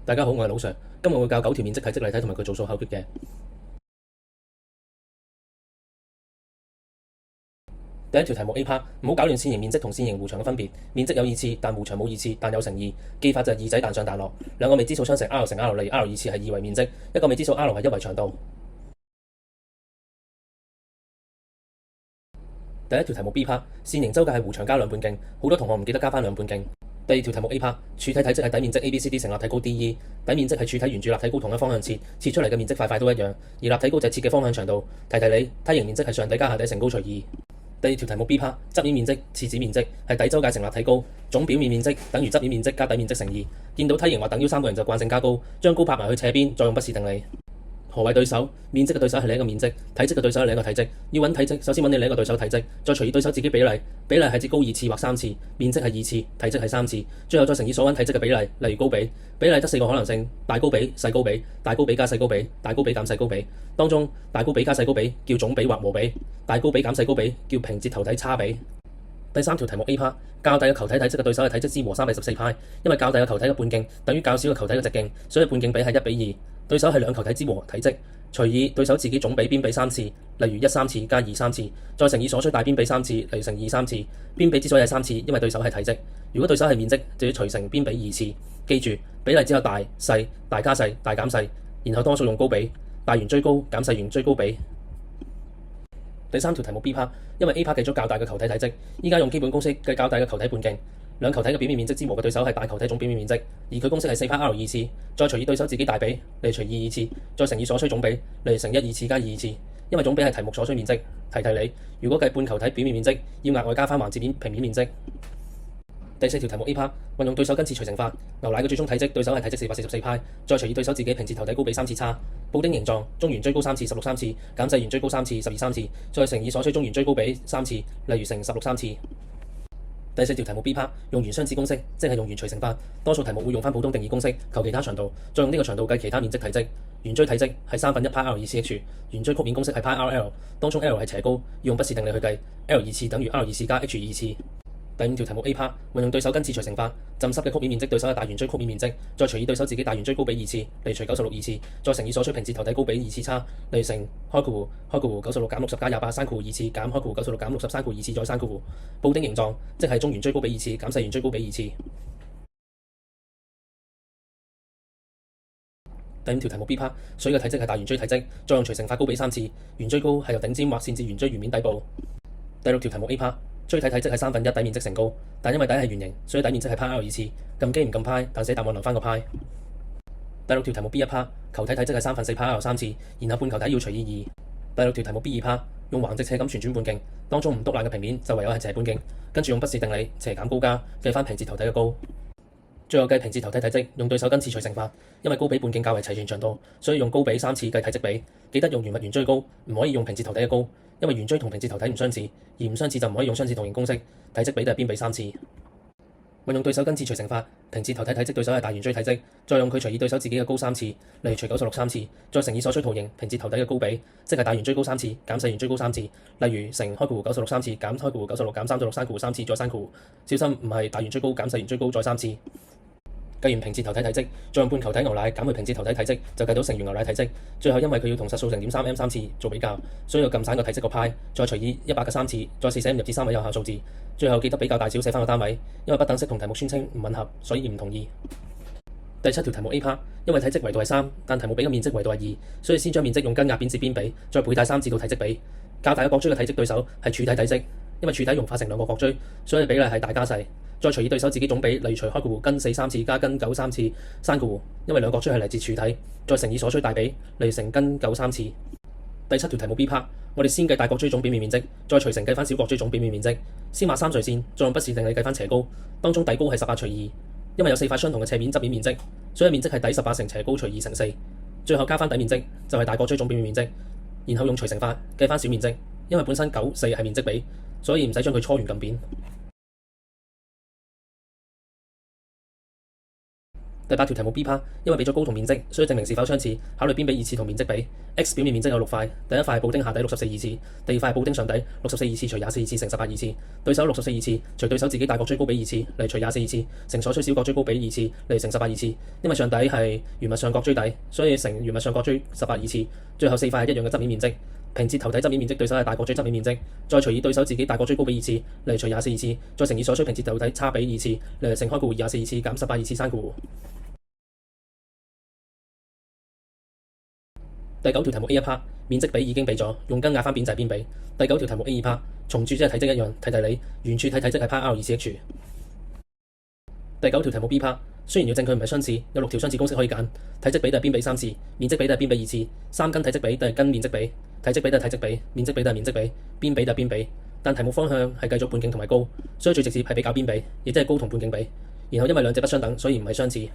大家好，我係老 Sir，今日會教9條面積體積例題同埋佢做數口訣嘅。第一條題目 A part， 唔好搞亂線形面積同線形弧長嘅分別。面積有二次，但弧長冇二次，但有乘二。記法就係二仔彈上彈落，兩個未知數相乘 R 乘 R 例如 R 二次係二為面積，一個未知數 R 係一為長度。第一條題目 B part， 線形周界係弧長加兩半徑，好多同學唔記得加翻兩半徑。第二條題目 A part， 柱體體積係底面積 ABCD 乘立體高 DE， 底面積係柱體沿住立體高同一方向切出嚟嘅面積塊塊都一樣，而立體高就係切嘅方向長度。提你，梯形面積係上底加下底乘高除二。第二條題目 B part， 側面面積次子面積係底周界乘立體高，總表面面積等於側面面積加底面積乘二。見到梯形或等腰三個人就慣性加高，將高拍埋去斜邊，再用不是定理。何謂對手？面積嘅對手係另一個面積，體積嘅對手係另一個體積。要揾體積，首先揾你另一個對手體積，再除以對手自己比例。比例係指高二次或三次，面積係二次，體積係三次。最後再乘以所揾體積嘅比例，例如高比。比例得4個可能性：大高比、細高比、大高比加細高比、大高比減細高比。當中大高比加細高比叫總比或和比，大高比減細高比叫平折頭體差比。第三條題目 A part， 較大嘅球體體積嘅對手係體積之和3/14派，因為較大嘅球體嘅半徑等於較小嘅球體嘅直徑，所以半徑比係1:2。對手係兩球體之和體積，除以對手自己總比邊比3次，例如1 3次加2 3次，再乘以所需大邊比3次，例如乘2 3次。邊比之所以係3次，因為對手係體積。如果對手係面積，就要除乘邊比2次。記住，比例只有大、細、大加細、大減細，然後多數用高比，大圓追高，減細圓追高比。第三條題目 B part， 因為 A part 計咗較大嘅球體體積，依家用基本公式計較大嘅球體半徑。兩球體嘅表面面積之和嘅對手係大球體總表面面積，而佢公式係4派 R 二次，再除以對手自己大比，例如除2二次，再乘以所需總比，例如乘1 2次加2二次。因為總比係題目所需面積。提你，如果計半球體表面面積，要額外加翻橫截面平面面積。第四條題目 A part， 運用對手根次除乘法，牛奶嘅最終體積對手係體積444派，再除以對手自己平折頭體高比3次差。布丁形狀，中圓追高3次16 3次，減細圓追高3次12 3次，再乘以所需中圓追高比3次，例如乘16 3次。第四條題目 B part， 用圓相似公式，即係用圓除乘法。多數題目會用翻普通定義公式，求其他長度，再用呢個長度計其他面積體積。圓錐體積係1/3派 R 二次 H， 圓錐曲面公式係派 RL， 當中 L 係斜高，要用不是定理去計 L 二次等於 R 二次加 H 二次。第五條題目 A part， 運用對手根次除乘法，浸濕嘅曲面面積對手係大圓錐曲面面積，再除以對手自己大圓錐高比2次，例如除96 2次，再乘以所需平折頭體高比2次差，例如乘開括弧96減60加28刪括弧2次減開括弧96減60刪括弧2次再刪括弧。布丁形狀，即係中圓錐高比2次減細圓錐高比2次。第五條題目 B part， 水嘅體積係大圓錐體積，再用除乘法高比3次，圓錐高係由頂尖畫線至圓錐圓面底部。第六條題目 A part， 錐體體積係1/3底面積乘高，但因為底係圓形，所以底面積係派 R 二次。撳機唔撳派，但寫答案留翻個派。第六條題目 B 一 part， 球體體積係4/3派 R 3次，然後半球體要除以2。第六條題目 B 二 part， 用橫直斜咁旋轉半徑，當中唔篤爛嘅平面就唯有係斜半徑，跟住用不是定理斜減高加計翻平折頭體嘅高。最後計平折頭體體積，用對手根次除乘法，因為高比半徑較為齊全長度，所以用高比3次計體積比。記得用圓物圓錐高，唔可以用平折頭體嘅高，因為圓錐同平折頭體唔相似，而唔相似就唔可以用相似圖形公式，體積比都係邊比3次。運用對手根次除乘法，平折頭體體積對手係大圓錐體積，再用佢除以對手自己嘅高3次，例如除96 3次，再乘以所需圖形平折頭體嘅高比，即係大圓錐高3次減細圓錐高3次，例如乘開括弧96 3次減開括弧96減3/6刪括弧3次再刪括弧。小心唔係大圓錐高減細圓錐高再3次。計完平折頭體體積，再用半球體牛奶減去平折頭體體積，就計到成圓牛奶體積。最後因為佢要同實數乘點3 M 3次做比較，所以要撳散個體積個派，再除以100嘅3次，再試寫唔入至3位有效數字。最後記得比較大小寫翻個單位，因為不等式同題目宣稱唔吻合，所以唔同意。第七條題目 A part， 因為體積維度係3，但題目俾嘅面積維度係2，所以先將面積用根壓邊至邊比，再倍大3至到體積比。較大嘅角錐嘅體積對手係柱體體積，因為柱體融化成兩個角錐，所以比例係大加細。再除以對手自己總比，例如除開括弧根4 3次加根9 3次刪括弧，因為兩角錐係嚟自柱體，再乘以所需大比，例如乘根9 3次。第七條題目 B part， 我哋先計大角錐總表面面積，再除乘計翻小角錐總表面面積，先畫3垂線，再用不是定理計翻斜高，當中底高係18除2，因為有4塊相同嘅斜面側面面積，所以面積係底18乘斜高除2乘4，最後加翻底面積就係大角錐總表面面積，然後用除乘法計翻小面積，因為本身9 4係面積比，所以唔使將佢搓圓撳扁。第8條題目 B part， 因為俾咗高同面積，所以證明是否相似，考慮邊比二次同面積比。X 表面面積有6塊，第一塊係布丁下底64二次，第二塊係布丁上底64二次除24二次乘18二次。對手64二次，除對手自己大角錐高比2次，嚟除24二次，乘所需小角錐高比2次，嚟乘18二次。因為上底係原物上角錐底，所以乘原物上角錐18二次。最後4塊係一樣嘅側面面積。平切頭體側面面積對手係大角錐側面面積，再除以對手自己大角錐高比2次，嚟除24二次，再乘以所需平切頭體差比2次，嚟乘開括弧24二次減18二次刪括弧。第9條題目 A 一 part， 面積比已經俾咗，用根壓翻邊就係邊比。第9條題目 A 二 part， 從柱即係體積一樣，提你圓柱體積係派 R2CH。第9條題目 B part， 雖然要證佢唔係相似，有6條相似公式可以揀，體積比都係邊比3次，面積比都係邊比2次，三根體積比都係根面積比，體積比都係體積比，面積比都係面積比，邊比都係邊比。但題目方向係繼續半徑同埋高，所以最直接係比較邊比，亦即係高同半徑比。然後因為兩者不相等，所以唔係相似。